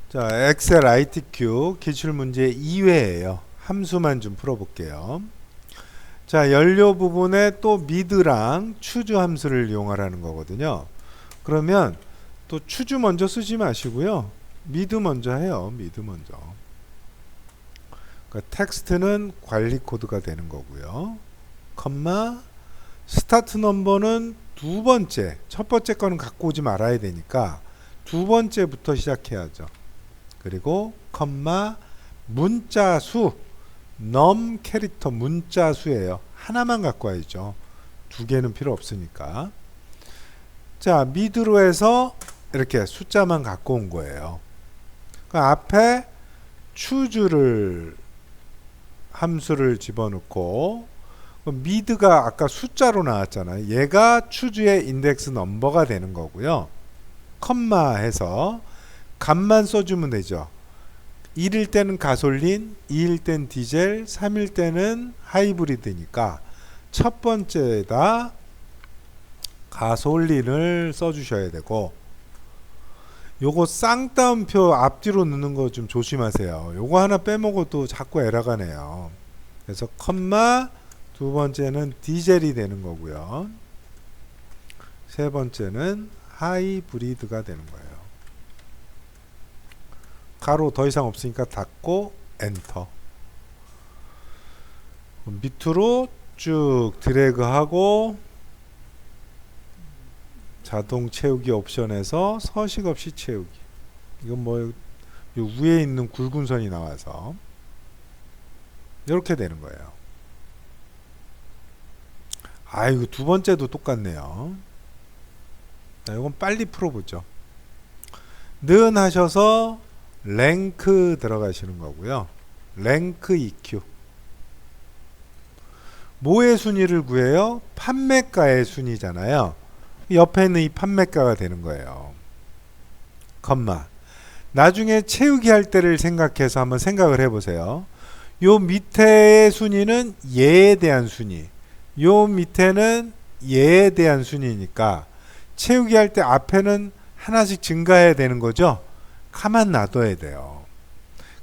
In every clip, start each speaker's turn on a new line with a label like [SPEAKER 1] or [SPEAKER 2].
[SPEAKER 1] 자, 엑셀 ITQ 기출문제 2회예요. 함수만 좀 풀어볼게요. 자, 연료 부분에 또 미드랑 추주 함수를 이용하라는 거거든요. 그러면 또 추주 먼저 쓰지 마시고요. 미드 먼저 해요. 미드 먼저. 그러니까 텍스트는 관리 코드가 되는 거고요. 컴마 스타트 넘버는 두 번째, 첫 번째 거는 갖고 오지 말아야 되니까 두 번째부터 시작해야죠. 그리고 컴마 문자 수, 넘 캐릭터 문자 수예요. 하나만 갖고 와야죠. 두 개는 필요 없으니까. 자, 미드로 해서 이렇게 숫자만 갖고 온 거예요. 그 앞에 추주를 함수를 집어넣고 미드가 아까 숫자로 나왔잖아요. 얘가 추주의 인덱스 넘버가 되는 거고요. 컴마 해서 값만 써주면 되죠. 1일 때는 가솔린, 2일 땐 디젤, 3일 때는 하이브리드니까 첫 번째에다 가솔린을 써주셔야 되고, 요거 쌍따옴표 앞뒤로 넣는 거 좀 조심하세요. 요거 하나 빼먹어도 자꾸 에러가 내요. 그래서 컴마 두 번째는 디젤이 되는 거고요. 세 번째는 하이브리드가 되는 거예요. 가로 더 이상 없으니까 닫고 엔터. 밑으로 쭉 드래그하고 자동 채우기 옵션에서 서식 없이 채우기. 이건 뭐 위에 있는 굵은 선이 나와서 이렇게 되는 거예요. 아이고, 두 번째도 똑같네요. 자, 이건 빨리 풀어보죠. 는 하셔서 랭크 들어가시는 거고요. 랭크 EQ. 뭐의 순위를 구해요? 판매가의 순위잖아요. 옆에 있는 이 판매가가 되는 거예요. 컴마. 나중에 채우기 할 때를 생각해서 한번 생각을 해보세요. 요 밑에의 순위는 얘에 대한 순위, 요 밑에는 얘에 대한 순위니까 채우기 할 때 앞에는 하나씩 증가해야 되는 거죠. 가만 놔둬야 돼요.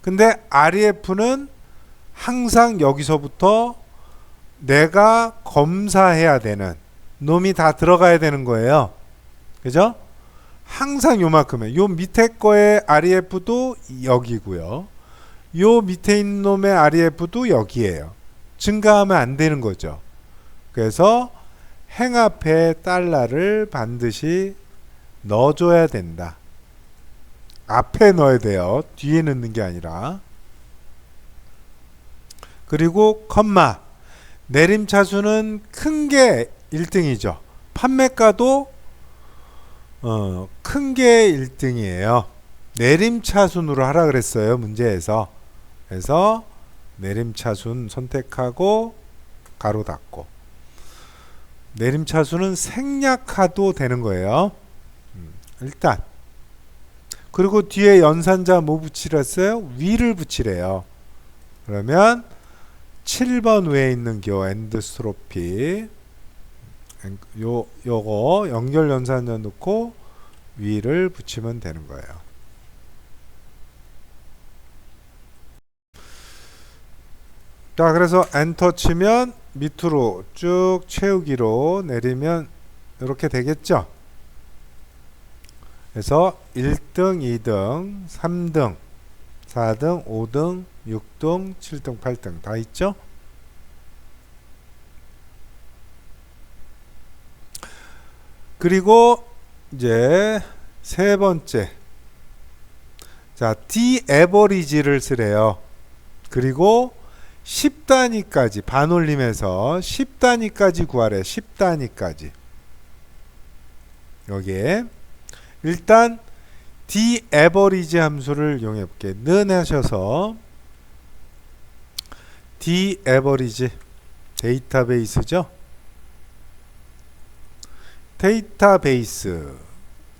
[SPEAKER 1] 근데 REF는 항상 여기서부터 내가 검사해야 되는 놈이 다 들어가야 되는 거예요. 그죠? 항상 요만큼에, 요 밑에 거의 REF도 여기고요. 요 밑에 있는 놈의 REF도 여기에요. 증가하면 안 되는 거죠. 그래서 행 앞에 달러를 반드시 넣어줘야 된다. 앞에 넣어야 돼요. 뒤에 넣는 게 아니라. 그리고 컴마. 내림차수는 큰 게 1등이죠. 판매가도 큰 게 1등이에요. 내림차순으로 하라 그랬어요. 문제에서. 그래서 내림차순 선택하고 가로 닫고. 내림차순은 생략해도 되는 거예요. 일단. 그리고 뒤에 연산자 뭐 붙이랬어요? 위를 붙이래요. 그러면 7번 위에 있는 겨 엔드스트로피 요거 연결 연산자 넣고 위를 붙이면 되는 거예요. 자, 그래서 엔터 치면 밑으로 쭉 채우기로 내리면 이렇게 되겠죠. 그래서 1등, 2등, 3등, 4등, 5등, 6등, 7등, 8등 다 있죠? 그리고 이제 세 번째. 자, 디에버리지를 쓰래요. 그리고 10단위까지 반올림해서 10단위까지 구하래. 10단위까지. 여기에 일단 디에버리지 함수를 이용해 볼게요. 는 하셔서 디에버리지 데이터베이스죠. 데이터베이스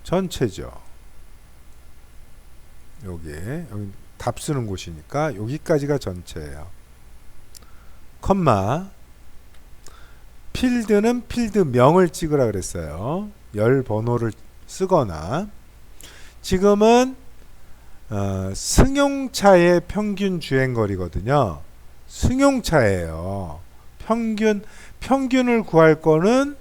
[SPEAKER 1] 전체죠. 여기 답 쓰는 곳이니까 여기까지가 전체예요. 컴마 필드는 필드명을 찍으라 그랬어요. 열 번호를 쓰거나 지금은 승용차의 평균 주행거리거든요. 승용차예요. 평균을 구할 거는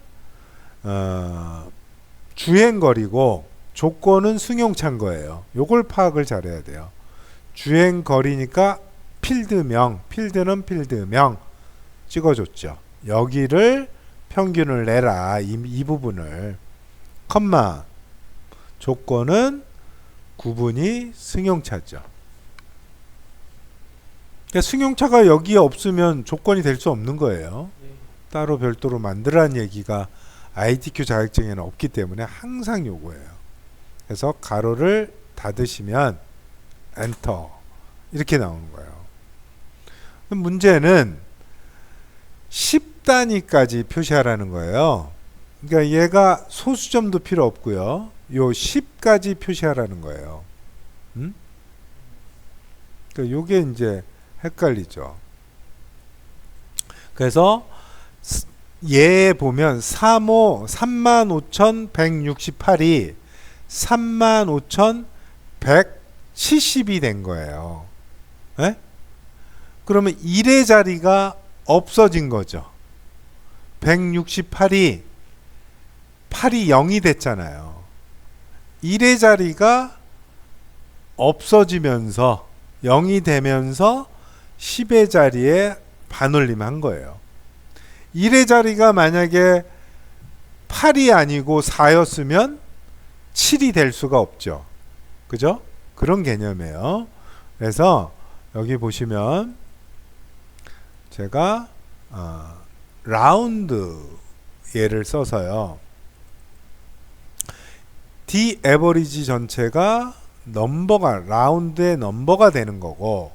[SPEAKER 1] 주행거리고 조건은 승용차인 거예요. 요걸 파악을 잘해야 돼요. 주행거리니까 필드는 필드명 찍어줬죠. 여기를 평균을 내라. 이 부분을 컴마 조건은 구분이 승용차죠. 그러니까 승용차가 여기에 없으면 조건이 될 수 없는 거예요. 따로 별도로 만들라는 얘기가 ITQ 자격증에는 없기 때문에 항상 요거예요. 그래서 가로를 닫으시면 엔터 이렇게 나오는 거예요. 문제는 10단위까지 표시하라는 거예요. 그러니까 얘가 소수점도 필요 없고요. 요 10까지 표시하라는 거예요. 그러니까 요게 이제 헷갈리죠. 그래서 얘 보면 35,168이 35,170이 된 거예요. 네? 그러면 1의 자리가 없어진 거죠. 168이 8이 0이 됐잖아요. 1의 자리가 없어지면서 0이 되면서 10의 자리에 반올림한 거예요. 1의 자리가 만약에 8이 아니고 4였으면 7이 될 수가 없죠. 그죠? 그런 개념이에요. 그래서 여기 보시면 제가 라운드 예를 써서요. D 에버리지 전체가 라운드의 넘버가 되는 거고,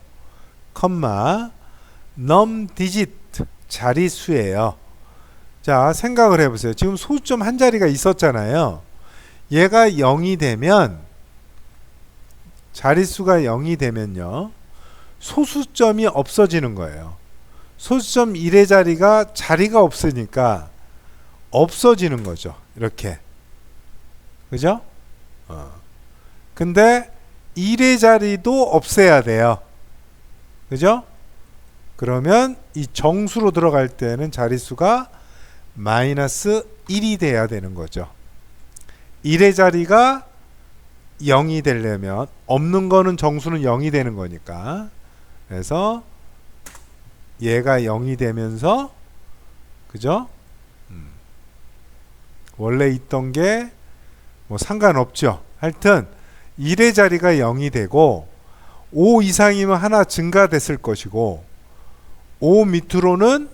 [SPEAKER 1] 컴마 넘 디지트 자릿수예요. 자, 생각을 해보세요. 지금 소수점 한 자리가 있었잖아요. 얘가 0이 되면, 자릿수가 0이 되면요, 소수점이 없어지는 거예요. 소수점 1의 자리가 없으니까 없어지는 거죠. 이렇게. 그죠? 근데 1의 자리도 없애야 돼요. 그죠? 그러면 이 정수로 들어갈 때는 자릿수가 마이너스 1이 돼야 되는 거죠. 1의 자리가 0이 되려면 없는 거는 정수는 0이 되는 거니까. 그래서 얘가 0이 되면서 그죠? 원래 있던 게 뭐 상관없죠. 하여튼 1의 자리가 0이 되고 5 이상이면 하나 증가됐을 것이고 5 밑으로는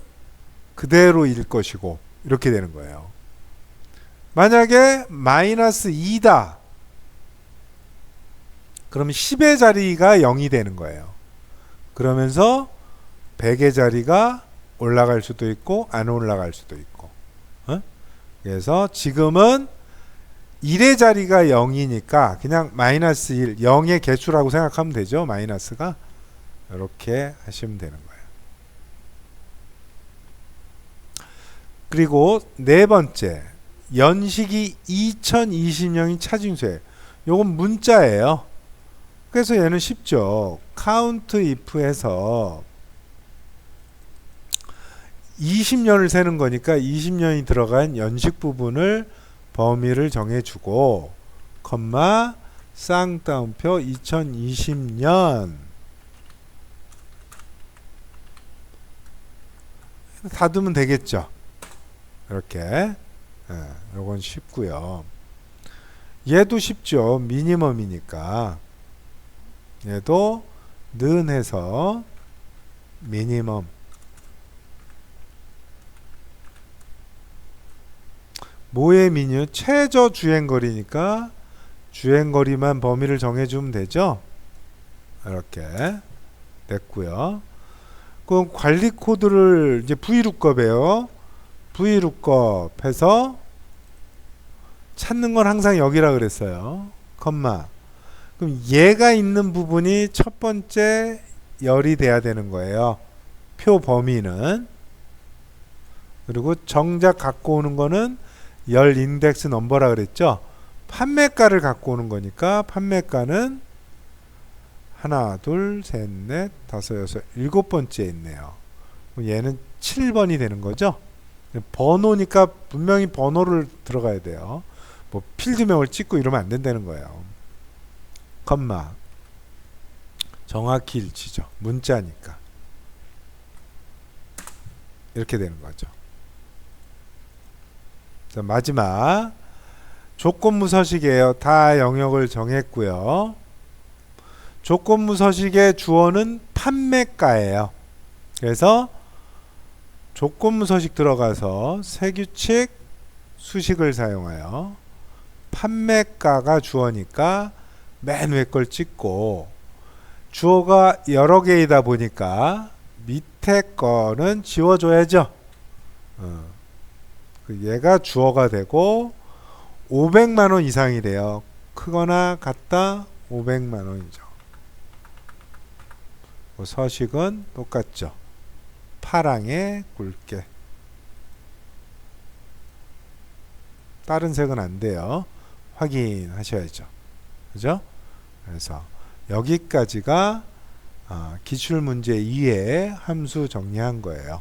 [SPEAKER 1] 그대로일 것이고 이렇게 되는 거예요. 만약에 마이너스 2다. 그러면 10의 자리가 0이 되는 거예요. 그러면서 100의 자리가 올라갈 수도 있고 안 올라갈 수도 있고. 그래서 지금은 1의 자리가 0이니까 그냥 마이너스 1, 0의 개수라고 생각하면 되죠. 마이너스가. 이렇게 하시면 되는 거예요. 그리고 네 번째, 연식이 2020년이 차징수예요. 요건 문자예요. 그래서 얘는 쉽죠. count if 해서 20년을 세는 거니까 20년이 들어간 연식 부분을 범위를 정해주고 컴마 쌍따옴표 2020년 닫으면 되겠죠. 이렇게. 요건 쉽고요. 얘도 쉽죠. 미니멈이니까 얘도 는 해서 미니멈. 뭐의 미니멈? 최저 주행거리니까 주행거리만 범위를 정해주면 되죠. 이렇게 됐고요. 그럼 관리 코드를 이제 VLOOKUP이에요. VLOOKUP 해서 찾는 건 항상 여기라 그랬어요. 컴마. 그럼 얘가 있는 부분이 첫 번째 열이 돼야 되는 거예요. 표 범위는. 그리고 정작 갖고 오는 거는 열 인덱스 넘버라 그랬죠. 판매가를 갖고 오는 거니까 판매가는 하나, 둘, 셋, 넷, 다섯, 여섯, 일곱 번째에 있네요. 얘는 7번이 되는 거죠. 번호니까 분명히 번호를 들어가야 돼요. 뭐 필드명을 찍고 이러면 안 된다는 거예요. 컴마. 정확히 일치죠. 문자니까. 이렇게 되는 거죠. 자, 마지막 조건부 서식이에요. 다 영역을 정했고요. 조건부 서식의 주어는 판매가예요. 그래서 조건부 서식 들어가서 세규칙 수식을 사용하여 판매가가 주어니까 맨 위에 걸 찍고, 주어가 여러 개이다 보니까 밑에 거는 지워줘야죠. 얘가 주어가 되고 500만원 이상이 돼요. 크거나 같다 500만원이죠. 서식은 똑같죠. 파랑에 굵게. 다른 색은 안 돼요. 확인하셔야죠. 그죠? 그래서 여기까지가 기출문제 2의 함수 정리한 거예요.